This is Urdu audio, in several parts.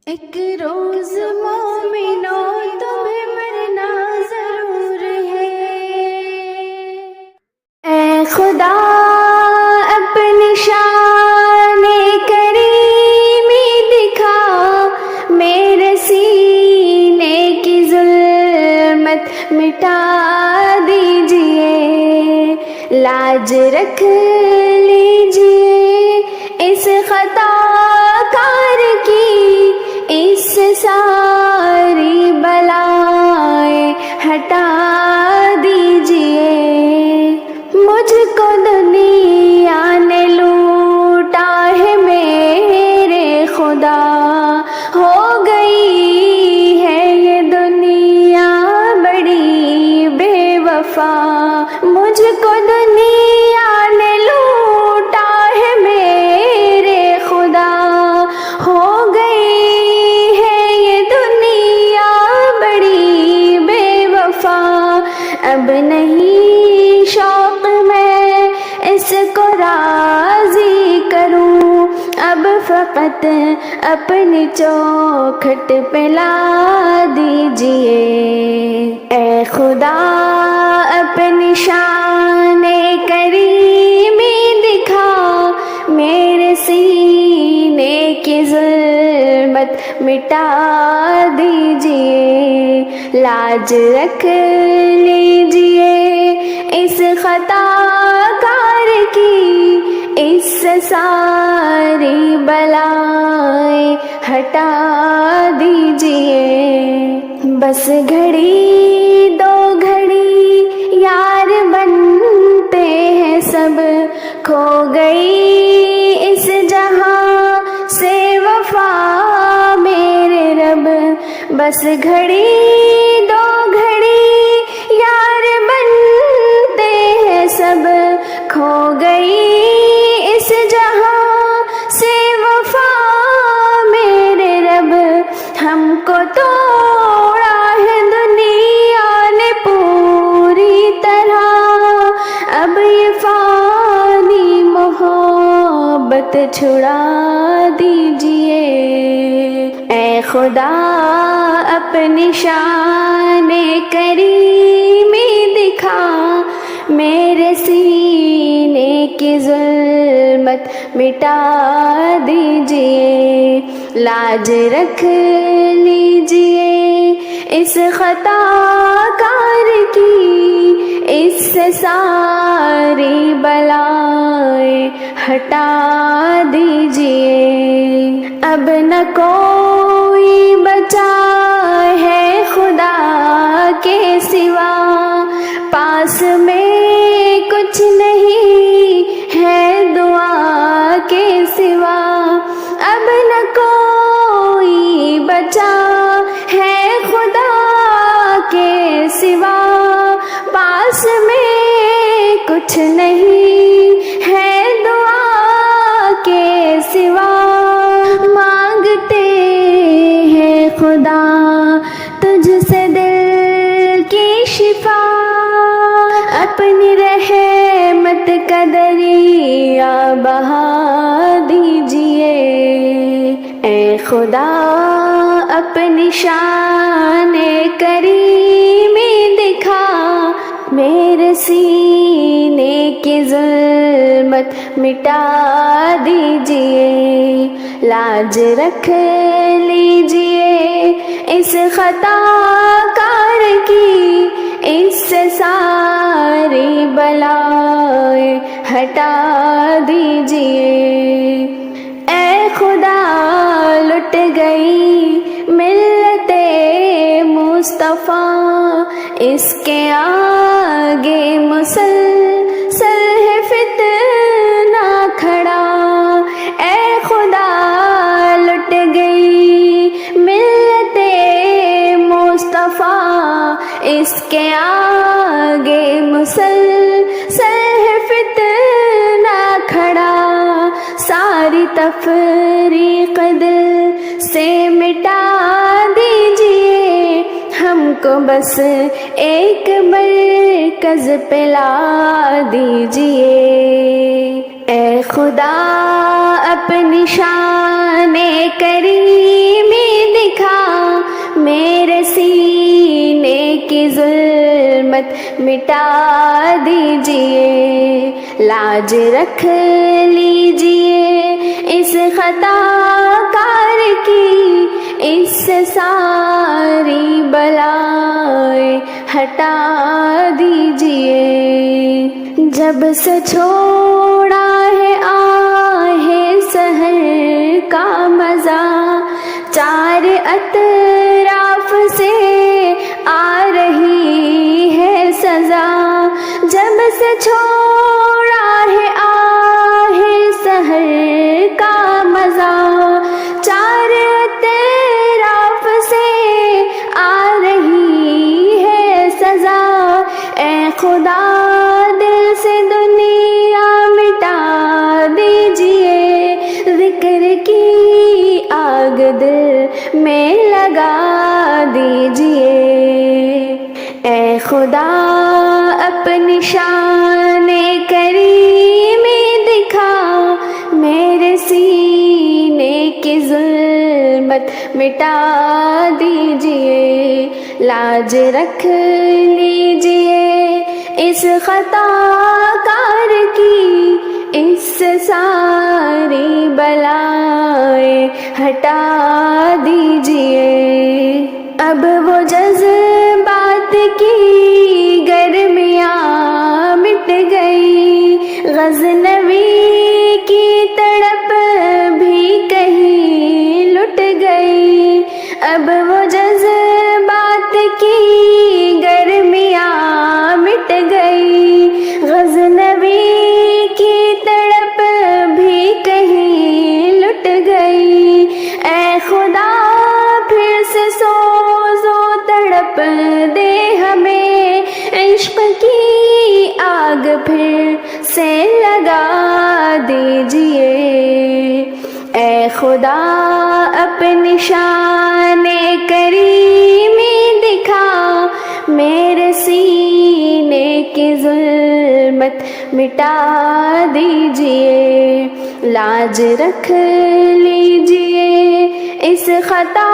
ایک روز مومنوں تمہیں مرنا ضرور ہے، اے خدا اپنی شان کریمی دکھا، میرے سینے کی ظلمت مٹا دیجئے، لاج رکھ لیجئے اس خطا کار کی، اس سے ساری بلائیں ہٹا دیجئے۔ مجھ کو دنیا نے لوٹا ہے میرے خدا، ہو گئی ہے یہ دنیا بڑی بے وفا، مجھ کو دنیا نے لوٹا ہے میرے خدا، ہو گئی ہے یہ دنیا بڑی بے وفا، اب نہیں شوق میں اس کو راضی کروں، اب فقط اپنی چوکھٹ پہ لا دیجئے، اے خدا اپنی شان کریمی دکھا، میرے سینے کی ظلمت مٹا دیجئے، لاج رکھ لیجئے اس خطا کار کی، اس سے ساری بلائیں ہٹا دیجئے۔ بس گھڑی دو گھڑی یار بنتے ہیں سب، کھو گئی اس جہاں سے وفا میرے رب، بس گھڑی دو گھڑی یار بنتے ہیں سب، کھو گئی اس جہاں سے وفا میرے رب، ہم کو توڑا ہے دنیا نے پوری طرح، اب یہ فانی محبت چھڑا دیجئے، اے خدا اپنی شان کریمی دکھا، میرے سینے کی ظلمت مٹا دیجئے، لاج رکھ لیجئے اس خطا کار کی، اس سے ساری بلائیں ہٹا دیجئے۔ اب نہ کوئی بچا ہے خدا کے سوا، پاس میں کچھ نہیں ہے دعا کے سوا، اب نہ کوئی بچا ہے خدا کے سوا، پاس میں کچھ نہیں ہے دعا کے سوا، مانگتے ہیں خدا تجھ سے دل کی شفا، اپنی رحمت کا دریا بہا دیجئے، اے خدا اپنی شان کریمی دکھا، میرے سینے کی ظلمت مٹا دیجئے، لاج رکھ لیجئے اس خطا کار کی، اس سے ساری بلائیں ہٹا دیجئے، اے خدا لٹ گئی ملت مصطفیٰ، اس کے آگے مسلسل ہے فتنہ کھڑا، اے خدا لٹ گئی ملت مصطفیٰ، اس کے آگے مسلسل ہے فتنہ کھڑا، ساری تفریق دل سے مٹا دیجئے، ہم کو بس ایک مرکز پہ لا دیجئے، اے خدا اپنی شان کریمی کی ظلمت مٹا دیجئے، لاج رکھ لیجئے اس خطا کار کی، اس سے ساری بلائیں ہٹا دیجئے۔ جب سے چھوڑا ہے آہ سحر کا مزہ، چار اطراف سے آ رہی ہے سزا۔ جب سے چھوڑا ہے آہ سحر کا مزہ، چار اطراف سے آ رہی ہے سزا۔ اے خدا دل سے دنیا مٹا دیجئے، ذکر کی آگ دل میں لگا دیجئے۔ اے خدا اپنی شان کریمی دکھا، میرے سینے کی ظلمت مٹا دیجئے، لاج رکھ لیجئے اس خطا کار کی، اس سے ساری بلائیں ہٹا دیجئے۔ اب وہ جذبات کی گرمیاں مٹ گئی، غزنوی کی تڑپ بھی کہیں لٹ گئی۔ اب وہ جذبات کی گرمیاں مٹ گئی، غزنوی کی تڑپ بھی کہیں لٹ گئی۔ اے خدا پھر سے سوز و تڑپ دے ہمیں، عشق کی آگ پھر سے لگا دیجئے۔ اے خدا اپنی شان کریمی دکھا، میرے سینے کی ظلمت مٹا دیجئے، لاج رکھ لیجئے اس خطا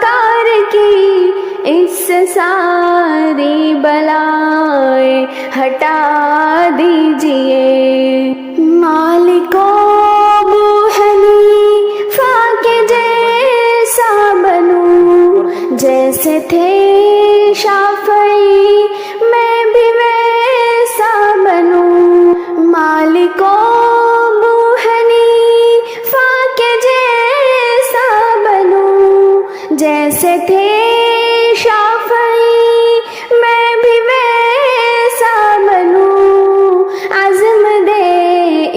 کار کی، اس سے ساری بلائیں ہٹا دیجئے۔ مالک ابو حنیفہ کے جیسا بنوں، جیسے تھے شافعی میں بھی ویسا بنوں۔ مالک ابو حنیفہ کے جیسا بنوں، جیسے تھے شافعی میں بھی ویسا بنوں۔ عزم دے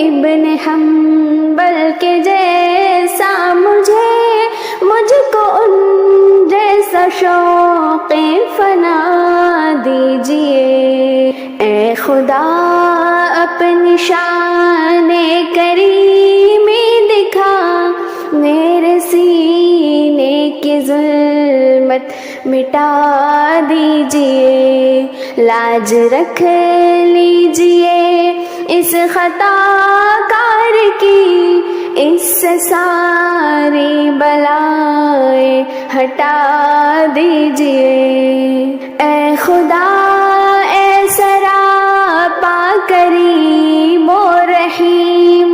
ابن حنبل کے جیسا مجھ کو ان جیسا شوق فنا دیجئے۔ اے خدا اپنی شان کریمی دکھا، میرے سینے کی ظلمت مٹا دیجئے، لاج رکھ لیجئے اس خطا کار کی، اس سے ساری بلائیں ہٹا دیجئے۔ اے خدا اے سراپا کریم و رحیم،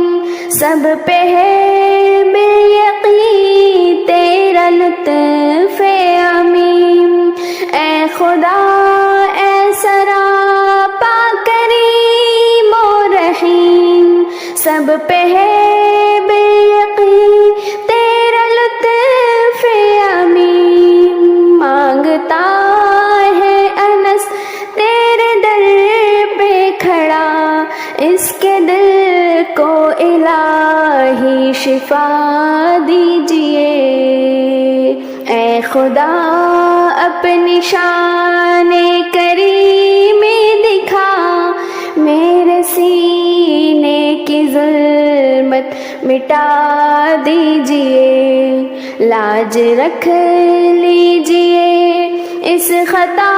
سب پہ ہے بے یقین تیرا لطف عمیم۔ اے خدا اے سراپا کریم و رحیم، سب پہ ہے بے یقین تیرا لطف عمیم۔ مانگتا ہے انس تیرے در پہ کھڑا، اس کے دل کو الہی شفا دیجئے۔ اے خدا اپنی شان کریمی دکھا، میرے سینے کی ظلمت مٹا دیجئے، لاج رکھ لیجئے اس خطا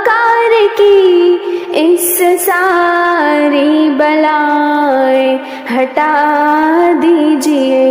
کار کی، اس ساری بلائیں ہٹا دیجئے۔